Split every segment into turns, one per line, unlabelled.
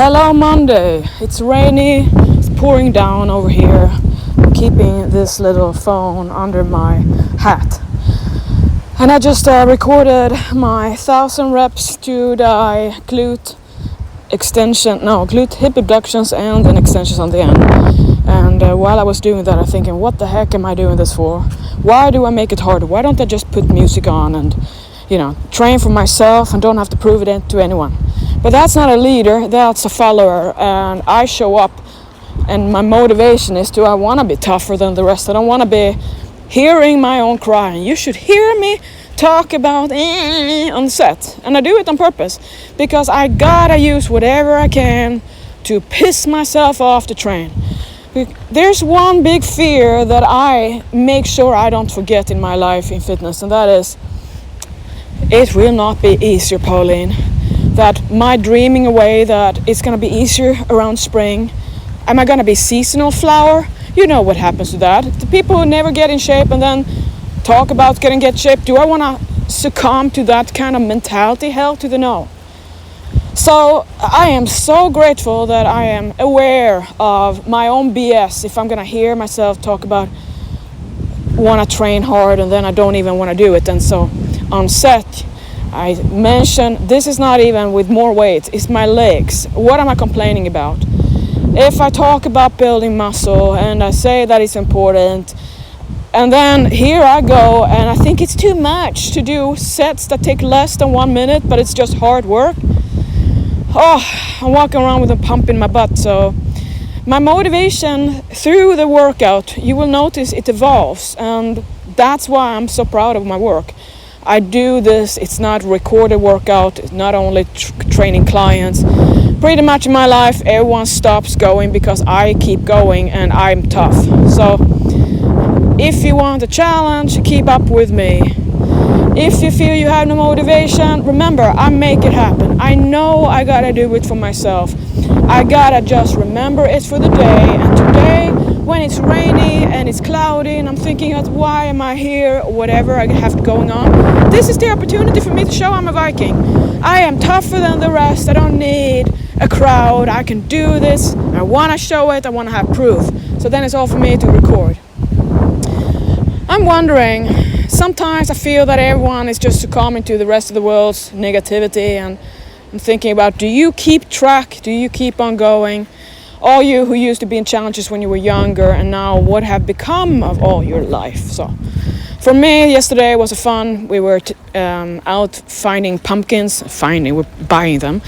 Hello Monday. It's rainy, it's pouring down over here. I'm keeping this little phone under my hat. And I just recorded my 1,000 reps to the glute hip abductions and then extensions on the end. And while I was doing that, I'm thinking, what the heck am I doing this for? Why do I make it harder? Why don't I just put music on and, train for myself and don't have to prove it to anyone? But that's not a leader, that's a follower, and I show up, and my motivation is I want to be tougher than the rest. I don't want to be hearing my own crying. You should hear me talk about on set, and I do it on purpose, because I gotta use whatever I can to piss myself off to train. There's one big fear that I make sure I don't forget in my life in fitness, and that is, it will not be easier, Pauline. That my dreaming away that it's going to be easier around spring. Am I going to be seasonal flower? You know what happens to that. The people who never get in shape and then talk about get shape. Do I want to succumb to that kind of mentality? Hell to the no. So I am so grateful that I am aware of my own BS. If I'm going to hear myself talk about want to train hard and then I don't even want to do it. And so on set, I mentioned this is not even with more weight, it's my legs. What am I complaining about? If I talk about building muscle and I say that it's important, and then here I go and I think it's too much to do sets that take less than 1 minute, but it's just hard work. I'm walking around with a pump in my butt. So my motivation through the workout, you will notice it evolves, and that's why I'm so proud of my work. I do this, it's not recorded workout, it's not only training clients. Pretty much in my life, everyone stops going because I keep going and I'm tough. So if you want a challenge, keep up with me. If you feel you have no motivation, remember, I make it happen. I know I gotta do it for myself. I gotta just remember it's for the day, and today, when it's rainy and it's cloudy and I'm thinking, why am I here, or whatever I have going on, this is the opportunity for me to show I'm a Viking. I am tougher than the rest. I don't need a crowd. I can do this. I want to show it. I want to have proof. So then it's all for me to record. I'm wondering, sometimes I feel that everyone is just succumbing to the rest of the world's negativity, and I'm thinking about, do you keep track? Do you keep on going? All you who used to be in challenges when you were younger, and now what have become of all your life? So for me, yesterday was fun. We were out finding pumpkins. We're buying them.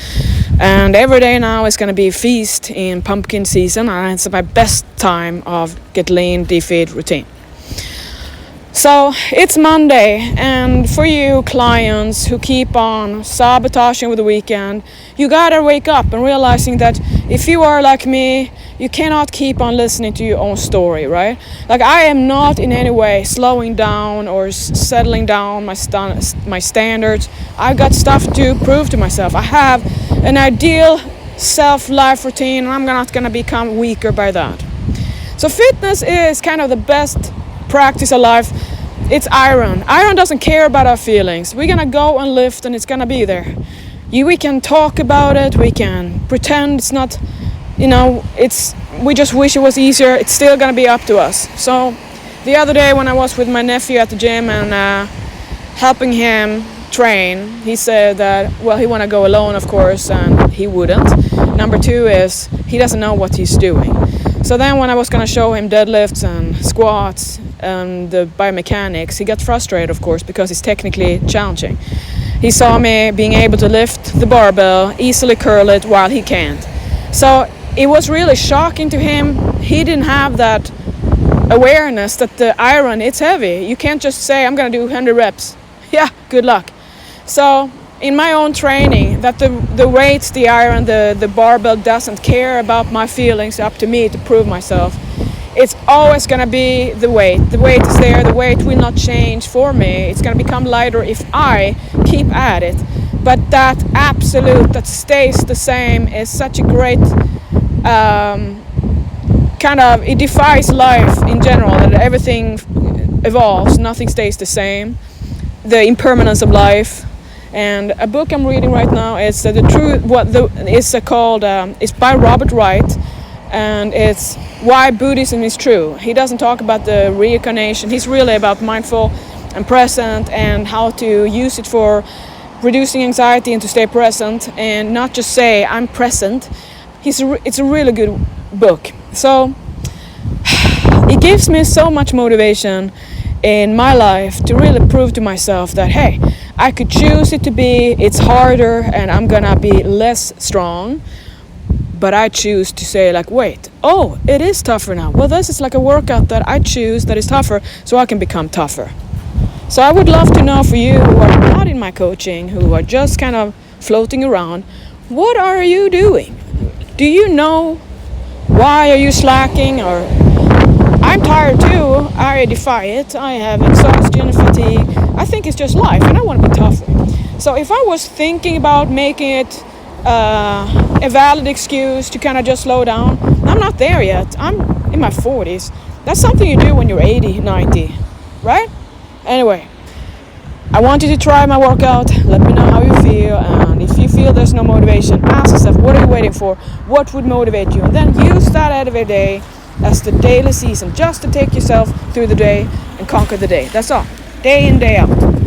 And every day now is going to be a feast in pumpkin season. And it's my best time of get lean, defeat routine. So it's Monday, and for you clients who keep on sabotaging with the weekend, you gotta wake up and realizing that if you are like me, you cannot keep on listening to your own story, right? Like, I am not in any way slowing down or settling down my standards. I've got stuff to prove to myself. I have an ideal self-life routine, and I'm not gonna become weaker by that. So fitness is kind of the best practice of life. It's iron. Iron doesn't care about our feelings. We're gonna go and lift, and it's gonna be there. We can talk about it. We can pretend it's not. We just wish it was easier. It's still gonna be up to us. So the other day when I was with my nephew at the gym and helping him train, he said that he wanna go alone, of course, and he wouldn't. Number two is he doesn't know what he's doing. So then when I was gonna show him deadlifts and squats and the biomechanics, he got frustrated, of course, because it's technically challenging. He saw me being able to lift the barbell, easily curl it while he can't. So it was really shocking to him. He didn't have that awareness that the iron, it's heavy. You can't just say, I'm going to do 100 reps. Yeah, good luck. So in my own training, that the weights, the iron, the barbell doesn't care about my feelings, up to me to prove myself. It's always going to be the weight. The weight is there. The weight will not change for me. It's going to become lighter if I keep at it. But that absolute that stays the same is such a great it defies life in general, that everything evolves, nothing stays the same. The impermanence of life, And a book I'm reading right now is the truth. It's called. It's by Robert Wright, and it's Why Buddhism is True. He doesn't talk about the reincarnation. He's really about mindful and present and how to use it for reducing anxiety and to stay present and not just say I'm present. It's a really good book. So it gives me so much motivation in my life to really prove to myself that, hey, I could choose it to be, it's harder and I'm gonna be less strong, but I choose to say like, wait, oh, it is tougher now. Well, this is like a workout that I choose that is tougher so I can become tougher. So I would love to know for you who are not in my coaching, who are just kind of floating around, what are you doing? Do you know why are you slacking? Or I'm tired too, I defy it, I have exhaustion and fatigue. I think it's just life and I want to be tougher. So if I was thinking about making it a valid excuse to kind of just slow down, I'm not there yet. I'm in my 40s. That's something you do when you're 80, 90, right? Anyway, I want you to try my workout. Let me know how you feel. And if you feel there's no motivation, ask yourself, what are you waiting for? What would motivate you? And then use that every day as the daily season, just to take yourself through the day and conquer the day. That's all. Day in, day out.